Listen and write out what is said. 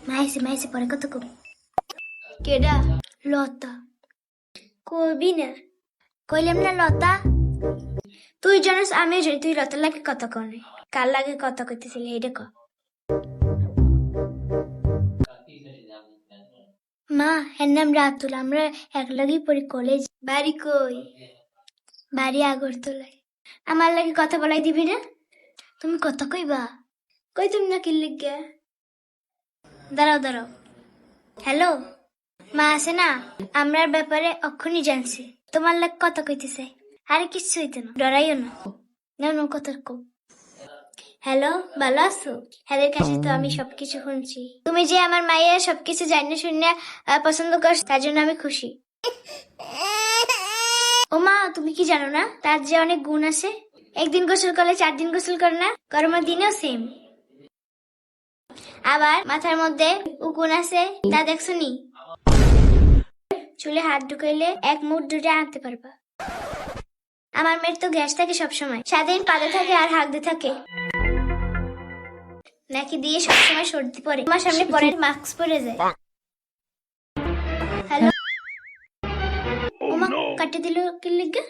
মাইছে পরে কত কম। কেডা? লতা। কবি না। কইলাম না লতা। তুই জানিস আমিও জানি তুই লতার লাগে কত কনে। কার লাগে কত কইতেছিলি এইটা ক। মা এর নাম রাতুল, আমরা এক লাগেই পড়ি কলেজ। বাড়ি কই? বাড়ি আগরতলায়। আমার লাগে কথা বলাই দিবি না? তুমি কথা কইবা? কই তুমি না কি লিখে? দাঁড়াও। হ্যালো, মা আছে না? আমরার ব্যাপারে অক্ষুনি জানছি। তোমার লাগ কথা কইতেছে। আরে কিচ্ছু হইতো না, ডরাইও না। না কথা কো। হ্যালো, ভালো আছো? হ্যাঁ কাছে তো আমি সবকিছু শুনছি। তুমি যে আমার মায়ের সবকিছু জানি শুনে পছন্দ করছো, তার জন্য আমি খুশি। ও মা, তুমি কি জানো না তার যে অনেক গুণ আছে? একদিন গোসল করলে 4 দিন গোসল করে না, গরমের দিনেও সেম। আবার মাথার মধ্যে উকুন আছে, তা দেখছো নি? চুলে হাত ঢুকাইলে 1 মুঠ দুটো আনতে পারবা। আমার মেয়ের তো গ্যাস থাকে সবসময়, সারাদিন পাদে থাকে আর হাগতে থাকে। নাকি দিয়ে সবসময় সর্দি পড়ে, আমার সামনে পরে মাস্ক পরে যায়। হ্যালো, ওমা কাটে দিল কি লিগা?